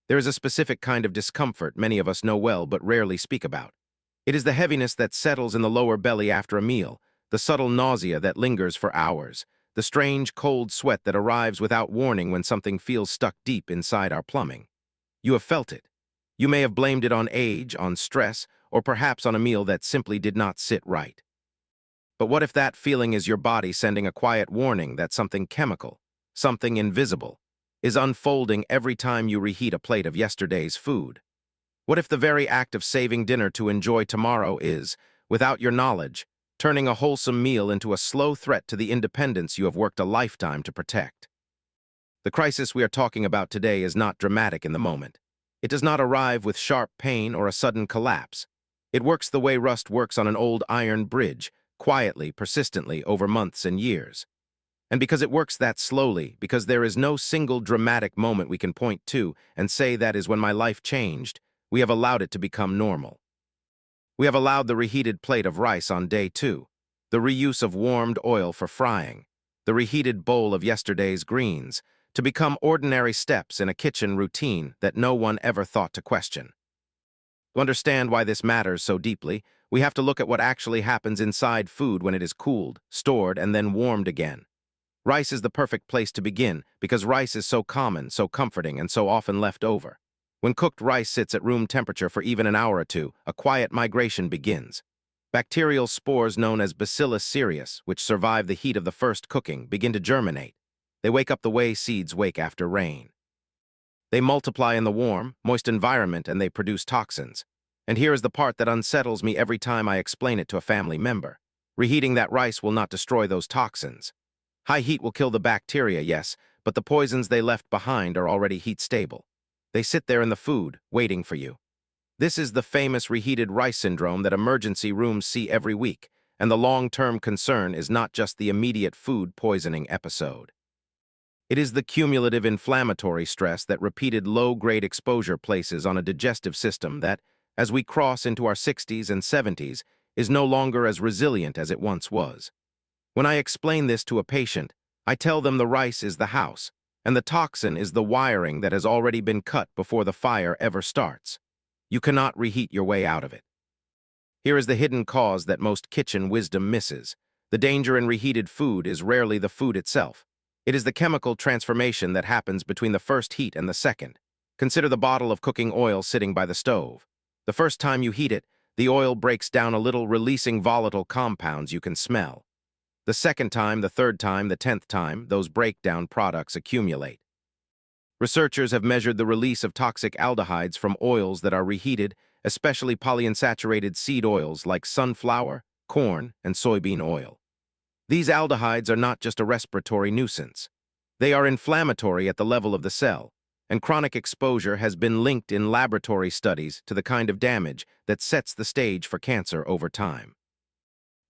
There is a specific kind of discomfort many of us know well but rarely speak about. It is the heaviness that settles in the lower belly after a meal, the subtle nausea that lingers for hours, the strange cold sweat that arrives without warning when something feels stuck deep inside our plumbing. You have felt it. You may have blamed it on age, on stress, or perhaps on a meal that simply did not sit right. But what if that feeling is your body sending a quiet warning that something chemical, something invisible, is unfolding every time you reheat a plate of yesterday's food? What if the very act of saving dinner to enjoy tomorrow is, without your knowledge, turning a wholesome meal into a slow threat to the independence you have worked a lifetime to protect? The crisis we are talking about today is not dramatic in the moment. It does not arrive with sharp pain or a sudden collapse. It works the way rust works on an old iron bridge, quietly, persistently, over months and years. And because it works that slowly, because there is no single dramatic moment we can point to and say that is when my life changed, we have allowed it to become normal. We have allowed the reheated plate of rice on day 2, the reuse of warmed oil for frying, the reheated bowl of yesterday's greens, to become ordinary steps in a kitchen routine that no one ever thought to question. To understand why this matters so deeply, we have to look at what actually happens inside food when it is cooled, stored, and then warmed again. Rice is the perfect place to begin because rice is so common, so comforting, and so often left over. When cooked rice sits at room temperature for even an hour or two, a quiet migration begins. Bacterial spores known as Bacillus cereus, which survive the heat of the first cooking, begin to germinate. They wake up the way seeds wake after rain. They multiply in the warm, moist environment and they produce toxins. And here is the part that unsettles me every time I explain it to a family member. Reheating that rice will not destroy those toxins. High heat will kill the bacteria, yes, but the poisons they left behind are already heat-stable. They sit there in the food, waiting for you. This is the famous reheated rice syndrome that emergency rooms see every week, and the long-term concern is not just the immediate food poisoning episode. It is the cumulative inflammatory stress that repeated low-grade exposure places on a digestive system that, as we cross into our 60s and 70s, is no longer as resilient as it once was. When I explain this to a patient, I tell them the rice is the house, and the toxin is the wiring that has already been cut before the fire ever starts. You cannot reheat your way out of it. Here is the hidden cause that most kitchen wisdom misses. The danger in reheated food is rarely the food itself. It is the chemical transformation that happens between the first heat and the second. Consider the bottle of cooking oil sitting by the stove. The first time you heat it, the oil breaks down a little, releasing volatile compounds you can smell. The second time, the third time, the 10th time, those breakdown products accumulate. Researchers have measured the release of toxic aldehydes from oils that are reheated, especially polyunsaturated seed oils like sunflower, corn, and soybean oil. These aldehydes are not just a respiratory nuisance. They are inflammatory at the level of the cell, and chronic exposure has been linked in laboratory studies to the kind of damage that sets the stage for cancer over time.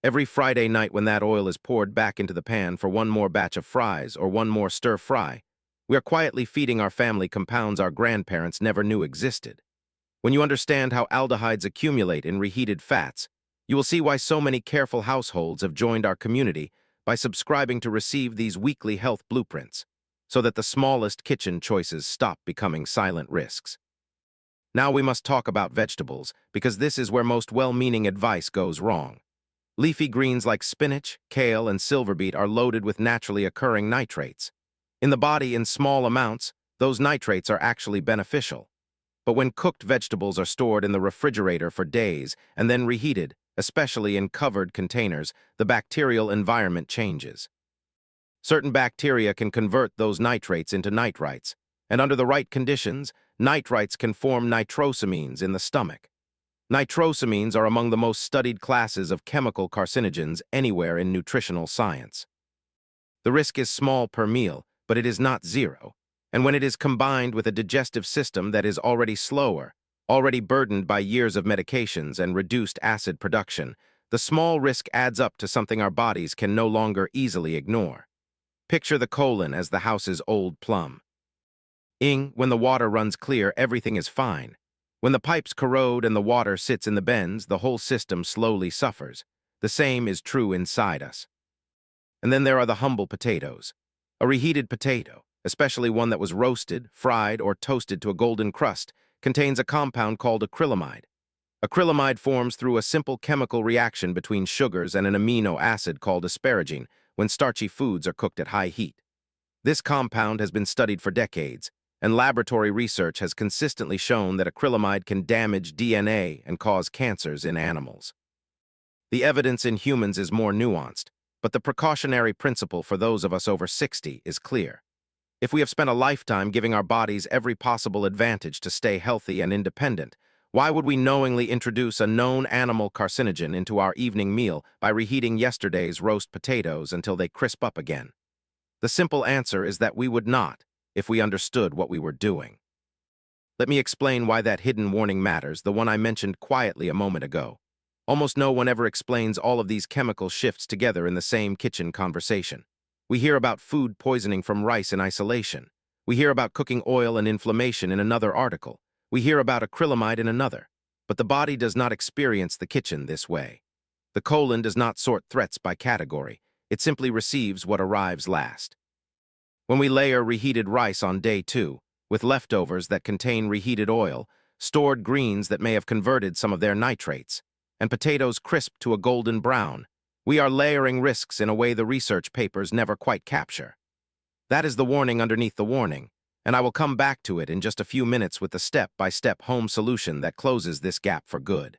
Every Friday night when that oil is poured back into the pan for one more batch of fries or one more stir-fry, we are quietly feeding our family compounds our grandparents never knew existed. When you understand how aldehydes accumulate in reheated fats, you will see why so many careful households have joined our community by subscribing to receive these weekly health blueprints, so that the smallest kitchen choices stop becoming silent risks. Now we must talk about vegetables, because this is where most well-meaning advice goes wrong. Leafy greens like spinach, kale, and silver beet are loaded with naturally occurring nitrates. In the body, in small amounts, those nitrates are actually beneficial. But when cooked vegetables are stored in the refrigerator for days and then reheated, especially in covered containers, the bacterial environment changes. Certain bacteria can convert those nitrates into nitrites, and under the right conditions, nitrites can form nitrosamines in the stomach. Nitrosamines are among the most studied classes of chemical carcinogens anywhere in nutritional science. The risk is small per meal, but it is not zero, and when it is combined with a digestive system that is already slower, already burdened by years of medications and reduced acid production, the small risk adds up to something our bodies can no longer easily ignore. Picture the colon as the house's old plum. When the water runs clear, everything is fine. When the pipes corrode and the water sits in the bends, the whole system slowly suffers. The same is true inside us. And then there are the humble potatoes. A reheated potato, especially one that was roasted, fried, or toasted to a golden crust, contains a compound called acrylamide. Acrylamide forms through a simple chemical reaction between sugars and an amino acid called asparagine when starchy foods are cooked at high heat. This compound has been studied for decades, and laboratory research has consistently shown that acrylamide can damage DNA and cause cancers in animals. The evidence in humans is more nuanced, but the precautionary principle for those of us over 60 is clear. If we have spent a lifetime giving our bodies every possible advantage to stay healthy and independent, why would we knowingly introduce a known animal carcinogen into our evening meal by reheating yesterday's roast potatoes until they crisp up again? The simple answer is that we would not, if we understood what we were doing. Let me explain why that hidden warning matters, the one I mentioned quietly a moment ago. Almost no one ever explains all of these chemical shifts together in the same kitchen conversation. We hear about food poisoning from rice in isolation. We hear about cooking oil and inflammation in another article. We hear about acrylamide in another. But the body does not experience the kitchen this way. The colon does not sort threats by category. It simply receives what arrives last. When we layer reheated rice on day 2, with leftovers that contain reheated oil, stored greens that may have converted some of their nitrates, and potatoes crisped to a golden brown, we are layering risks in a way the research papers never quite capture. That is the warning underneath the warning, and I will come back to it in just a few minutes with the step-by-step home solution that closes this gap for good.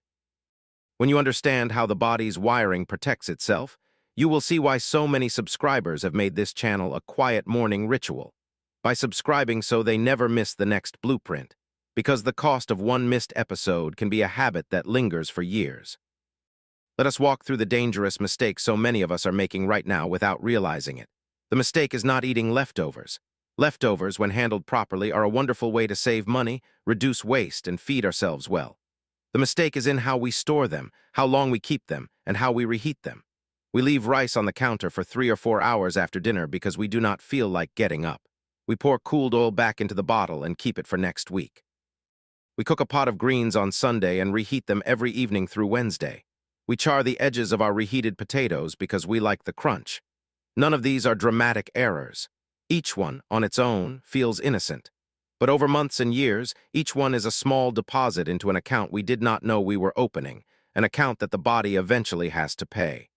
When you understand how the body's wiring protects itself, you will see why so many subscribers have made this channel a quiet morning ritual. By subscribing so they never miss the next blueprint, because the cost of one missed episode can be a habit that lingers for years. Let us walk through the dangerous mistake so many of us are making right now without realizing it. The mistake is not eating leftovers. Leftovers, when handled properly, are a wonderful way to save money, reduce waste, and feed ourselves well. The mistake is in how we store them, how long we keep them, and how we reheat them. We leave rice on the counter for 3 or 4 hours after dinner because we do not feel like getting up. We pour cooled oil back into the bottle and keep it for next week. We cook a pot of greens on Sunday and reheat them every evening through Wednesday. We char the edges of our reheated potatoes because we like the crunch. None of these are dramatic errors. Each one, on its own, feels innocent. But over months and years, each one is a small deposit into an account we did not know we were opening, an account that the body eventually has to pay.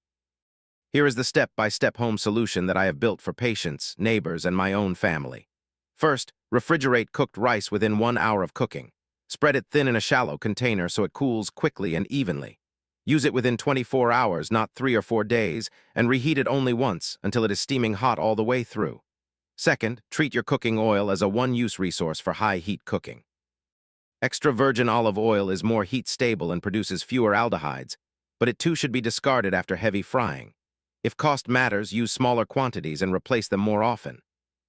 Here is the step-by-step home solution that I have built for patients, neighbors, and my own family. First, refrigerate cooked rice within 1 hour of cooking. Spread it thin in a shallow container so it cools quickly and evenly. Use it within 24 hours, not 3 or 4 days, and reheat it only once until it is steaming hot all the way through. Second, treat your cooking oil as a one-use resource for high-heat cooking. Extra virgin olive oil is more heat-stable and produces fewer aldehydes, but it too should be discarded after heavy frying. If cost matters, use smaller quantities and replace them more often.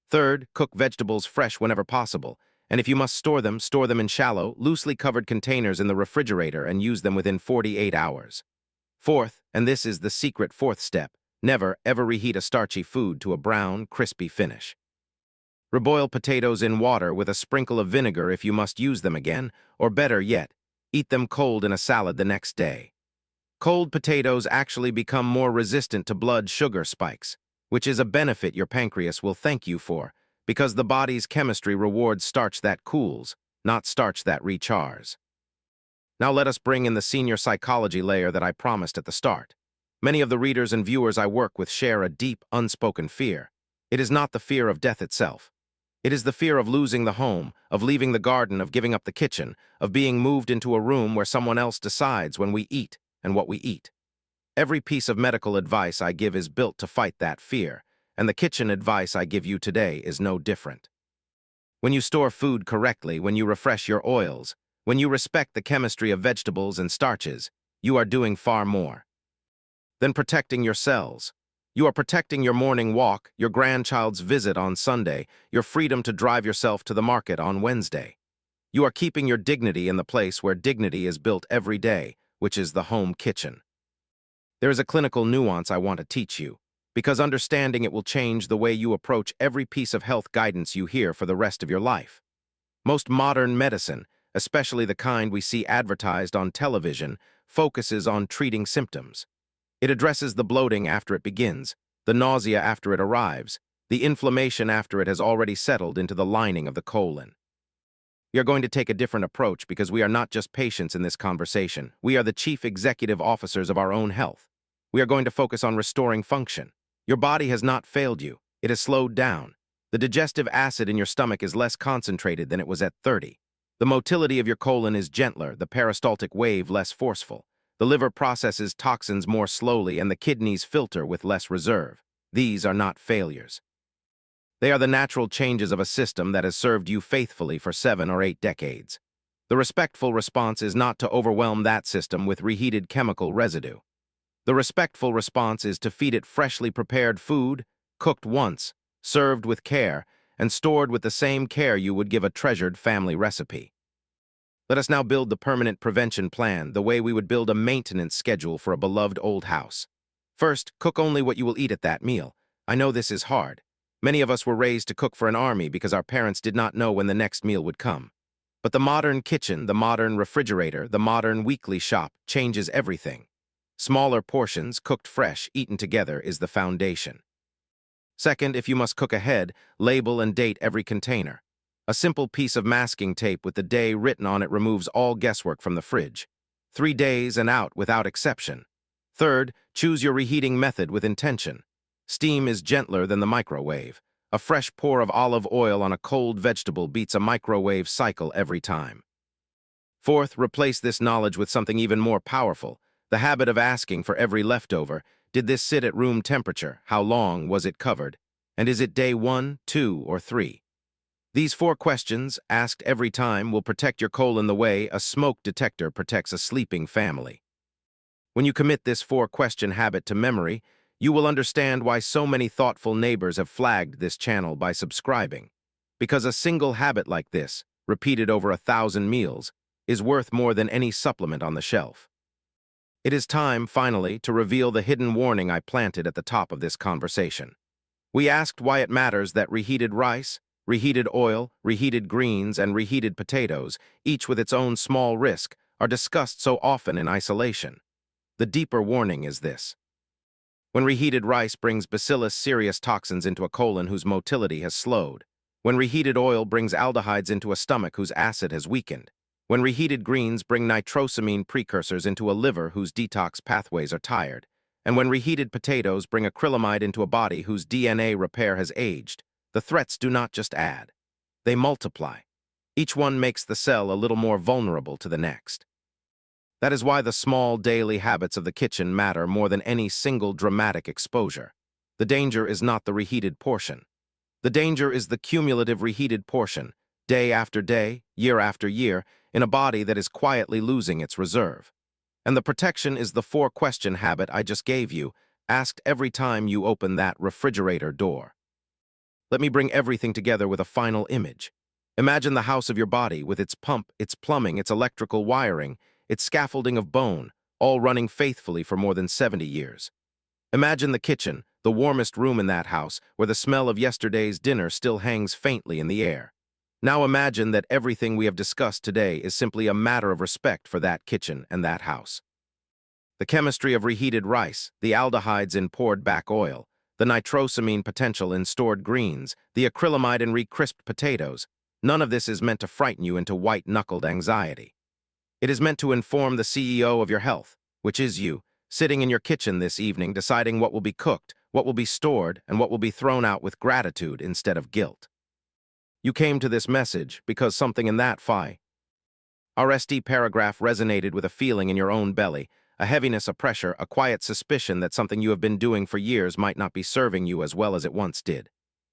Third, cook vegetables fresh whenever possible, and if you must store them in shallow, loosely covered containers in the refrigerator and use them within 48 hours. Fourth, and this is the secret fourth step, never, ever reheat a starchy food to a brown, crispy finish. Reboil potatoes in water with a sprinkle of vinegar if you must use them again, or better yet, eat them cold in a salad the next day. Cold potatoes actually become more resistant to blood sugar spikes, which is a benefit your pancreas will thank you for, because the body's chemistry rewards starch that cools, not starch that rechars. Now let us bring in the senior psychology layer that I promised at the start. Many of the readers and viewers I work with share a deep, unspoken fear. It is not the fear of death itself. It is the fear of losing the home, of leaving the garden, of giving up the kitchen, of being moved into a room where someone else decides when we eat and what we eat. Every piece of medical advice I give is built to fight that fear, and the kitchen advice I give you today is no different. When you store food correctly, when you refresh your oils, when you respect the chemistry of vegetables and starches, you are doing far more than protecting your cells. You are protecting your morning walk, your grandchild's visit on Sunday, your freedom to drive yourself to the market on Wednesday. You are keeping your dignity in the place where dignity is built every day, which is the home kitchen. There is a clinical nuance I want to teach you, because understanding it will change the way you approach every piece of health guidance you hear for the rest of your life. Most modern medicine, especially the kind we see advertised on television, focuses on treating symptoms. It addresses the bloating after it begins, the nausea after it arrives, The inflammation after it has already settled into the lining of the colon. We are going to take a different approach because we are not just patients in this conversation. We are the chief executive officers of our own health. We are going to focus on restoring function. Your body has not failed you. It has slowed down. The digestive acid in your stomach is less concentrated than it was at 30. The motility of your colon is gentler, the peristaltic wave less forceful. The liver processes toxins more slowly, and the kidneys filter with less reserve. These are not failures. They are the natural changes of a system that has served you faithfully for 7 or 8 decades. The respectful response is not to overwhelm that system with reheated chemical residue. The respectful response is to feed it freshly prepared food, cooked once, served with care, and stored with the same care you would give a treasured family recipe. Let us now build the permanent prevention plan the way we would build a maintenance schedule for a beloved old house. First, cook only what you will eat at that meal. I know this is hard. Many of us were raised to cook for an army because our parents did not know when the next meal would come. But the modern kitchen, the modern refrigerator, the modern weekly shop changes everything. Smaller portions, cooked fresh, eaten together, is the foundation. Second, if you must cook ahead, label and date every container. A simple piece of masking tape with the day written on it removes all guesswork from the fridge. 3 days and out without exception. Third, choose your reheating method with intention. Steam is gentler than the microwave. A fresh pour of olive oil on a cold vegetable beats a microwave cycle every time. Fourth, replace this knowledge with something even more powerful, the habit of asking for every leftover. Did this sit at room temperature? How long was it covered? And is it day 1, 2, or 3? These 4 questions, asked every time, will protect your colon the way a smoke detector protects a sleeping family. When you commit this 4-question habit to memory, you will understand why so many thoughtful neighbors have flagged this channel by subscribing. Because a single habit like this, repeated over 1,000 meals, is worth more than any supplement on the shelf. It is time, finally, to reveal the hidden warning I planted at the top of this conversation. We asked why it matters that reheated rice, reheated oil, reheated greens, and reheated potatoes, each with its own small risk, are discussed so often in isolation. The deeper warning is this. When reheated rice brings Bacillus cereus toxins into a colon whose motility has slowed. When reheated oil brings aldehydes into a stomach whose acid has weakened. When reheated greens bring nitrosamine precursors into a liver whose detox pathways are tired. And when reheated potatoes bring acrylamide into a body whose DNA repair has aged, the threats do not just add. They multiply. Each one makes the cell a little more vulnerable to the next. That is why the small daily habits of the kitchen matter more than any single dramatic exposure. The danger is not the reheated portion. The danger is the cumulative reheated portion, day after day, year after year, in a body that is quietly losing its reserve. And the protection is the 4-question habit I just gave you, asked every time you open that refrigerator door. Let me bring everything together with a final image. Imagine the house of your body with its pump, its plumbing, its electrical wiring, its scaffolding of bone, all running faithfully for more than 70 years. Imagine the kitchen, the warmest room in that house, where the smell of yesterday's dinner still hangs faintly in the air. Now imagine that everything we have discussed today is simply a matter of respect for that kitchen and that house. The chemistry of reheated rice, the aldehydes in poured-back oil, the nitrosamine potential in stored greens, the acrylamide in re-crisped potatoes, none of this is meant to frighten you into white-knuckled anxiety. It is meant to inform the CEO of your health, which is you, sitting in your kitchen this evening deciding what will be cooked, what will be stored, and what will be thrown out with gratitude instead of guilt. You came to this message because something in that RSD paragraph resonated with a feeling in your own belly, a heaviness, a pressure, a quiet suspicion that something you have been doing for years might not be serving you as well as it once did.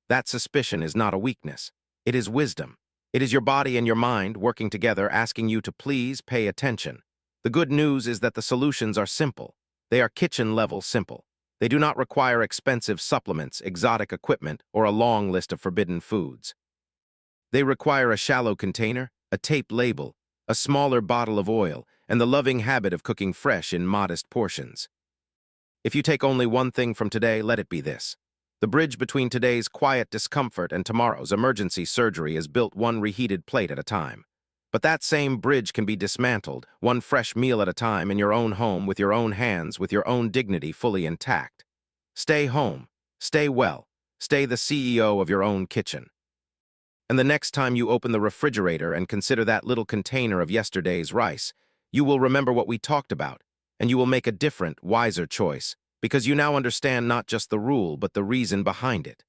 That suspicion is not a weakness. It is wisdom. It is your body and your mind working together asking you to please pay attention. The good news is that the solutions are simple. They are kitchen-level simple. They do not require expensive supplements, exotic equipment, or a long list of forbidden foods. They require a shallow container, a tape label, a smaller bottle of oil, and the loving habit of cooking fresh in modest portions. If you take only one thing from today, let it be this. The bridge between today's quiet discomfort and tomorrow's emergency surgery is built one reheated plate at a time. But that same bridge can be dismantled, one fresh meal at a time in your own home, with your own hands, with your own dignity fully intact. Stay home, stay well, Stay the CEO of your own kitchen. And the next time you open the refrigerator and consider that little container of yesterday's rice, you will remember what we talked about, and you will make a different, wiser choice, because you now understand not just the rule, but the reason behind it.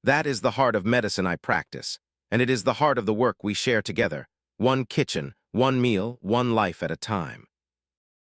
That is the heart of medicine I practice, and it is the heart of the work we share together, one kitchen, one meal, one life at a time.